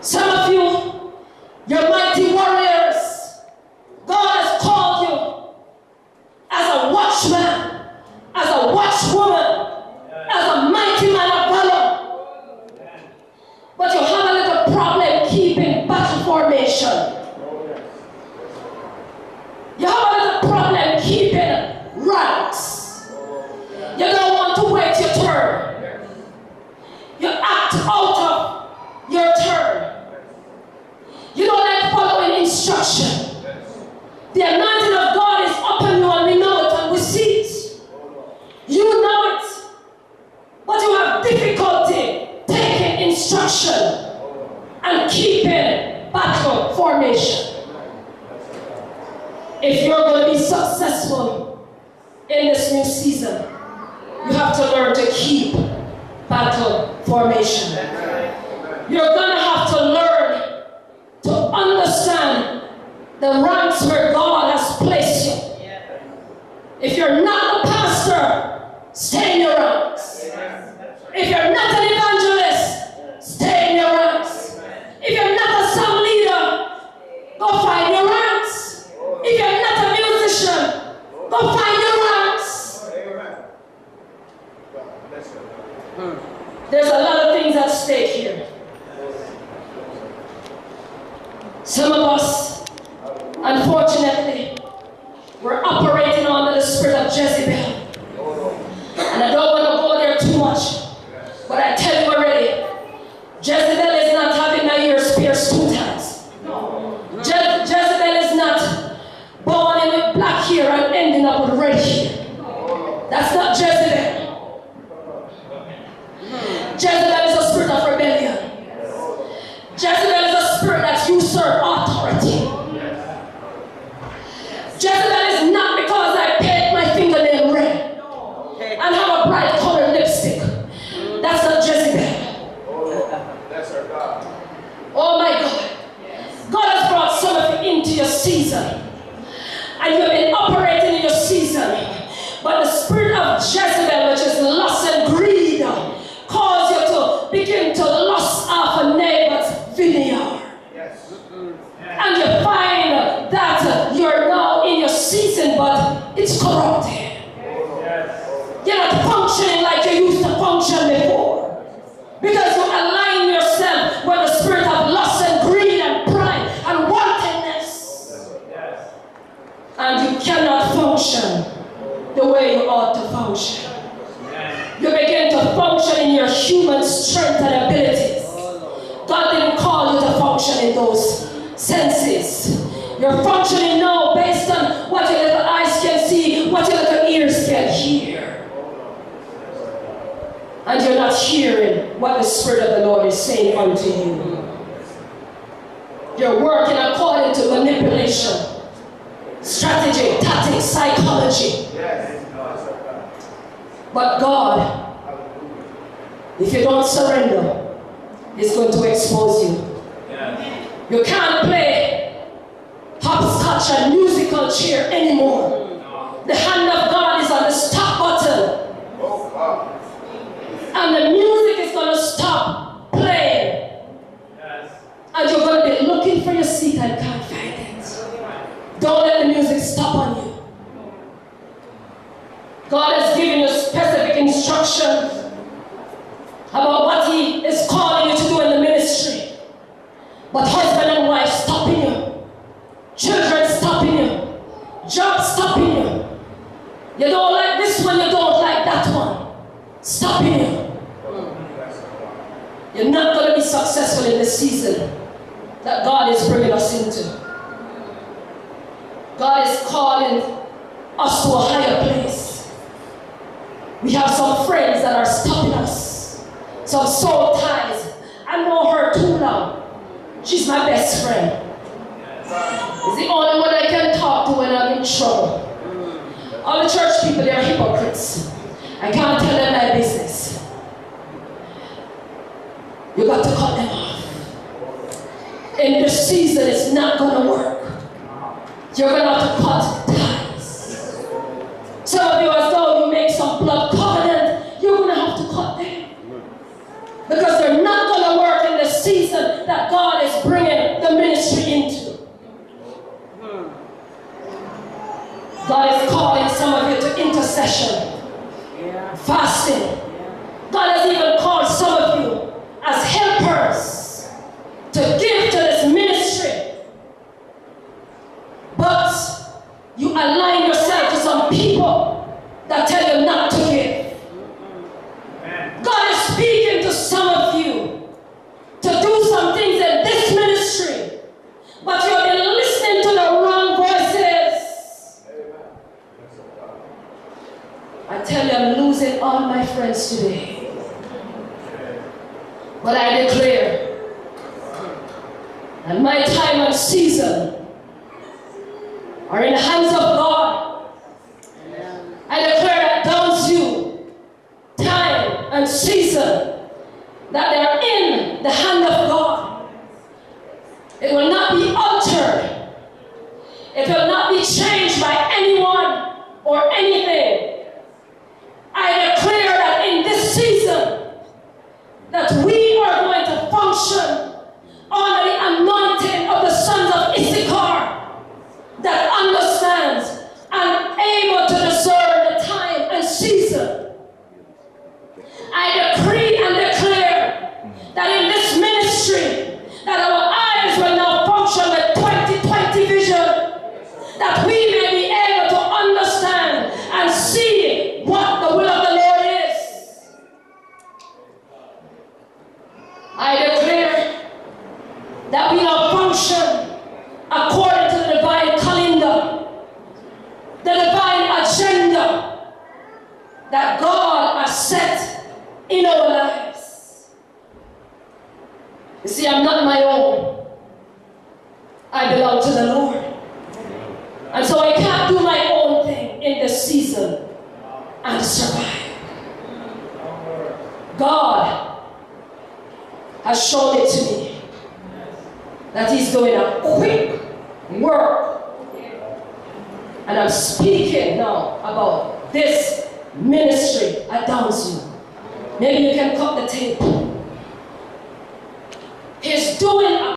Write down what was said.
Some of you, you're mighty warriors. God has called you as a watchman, as a watchwoman, as a mighty man of valor. But you have a little problem keeping battle formation. You have a little problem keeping ranks. You don't want to wait your turn. You act out of your turn. You don't like following instruction. The anointing of God is upon you, and we know it and we see it. You know it. But you have difficulty taking instruction and keeping battle formation. If you're going to be successful in this new season, you have to learn to keep battle formation. You're going to have to learn to understand the ranks where God has placed you. If you're not a pastor, stay in your ranks. If you're not an evangelist, stay in your ranks. If you're not a song leader, go find your ranks. If you're not a musician, go find your ranks. There's a lot of things at stake here. Some of us, unfortunately, we're operating under the spirit of Jezebel. And I don't want to go there too much, but I tell you already, Jezebel is not having her ears pierced 2 times. Jezebel is not born in with black hair and ending up with red hair. That's not Jezebel. Jezebel is a spirit of rebellion. Jezebel is a spirit that usurps authority. Jezebel is not because I paint my fingernail red and have a bright colored lipstick. That's not Jezebel. That's our God. Oh my God. God has brought some of you into your season. And you've been operating in your season. But the spirit of Jezebel, which is lust and greed, cause you to begin to lust after neighbor's vineyard. Yes. And you find that you're now in your season, but it's corrupted. You're not functioning like you used to function before. Because you align yourself with the spirit of lust and greed and pride and wantonness. And you cannot function the way you ought to function. You begin to function in your human strength and abilities. God didn't call you to function in those senses. You're functioning now based on what your little eyes can see, what your little ears can hear. And you're not hearing what the Spirit of the Lord is saying unto you. You're working according to manipulation, strategy, tactics, psychology. But God, if you don't surrender, He's going to expose you. You can't play hopscotch and musical chair anymore. The hand of God is on the stop button. And the music is going to stop playing. And you're going to be looking for your seat and can't find it. Don't let the music stop on you. God has given you specific instructions about what He is calling you to do in the ministry. But husband and wife stopping you. Children stopping you. Job stopping you. You don't like this one, you don't like that one. Stopping you. You're not going to be successful in the season that God is bringing us into. God is calling us to a higher place. We have some friends that are stopping us. Some soul ties. I know her too long. She's my best friend. It's the only one I can talk to when I'm in trouble. All the church people, they are hypocrites. I can't tell them my business. You got to cut them off. In this season, it's not going to work. You're going to have to cut ties. Some of you, as though you make some blood covenant, you're going to have to cut them. Because they're not going to work in the season that God intercession, fasting. God has even called some of you as helpers to give to this ministry. But you align yourself to some people that tell you not to give. God is speaking to some of you to do some things in this ministry, but you've been listening to the wrong voices. I tell you, I'm losing all my friends today. But I declare that my time and season are in the hands of God. I declare that Downsview time and season, that they are in the hand of God. It will not be altered. It will not be changed by anyone or anything. I declare that in this season, that we are going to function under the anointing of the sons of Issachar that understands and able to discern the time and season. I decree and declare that in this ministry, that our eyes will now function with 2020 vision, that we may be able to understand and see what the will of the Lord is. I declare that we now function according to the divine calendar, the divine agenda that God has set in our lives. You see, I'm not my own. I belong to the Lord. And so I can't do my own thing in this season and survive. God has shown it to me that He's doing a quick work. And I'm speaking now about this ministry at Downsview. Maybe you can cut the tape. He's doing a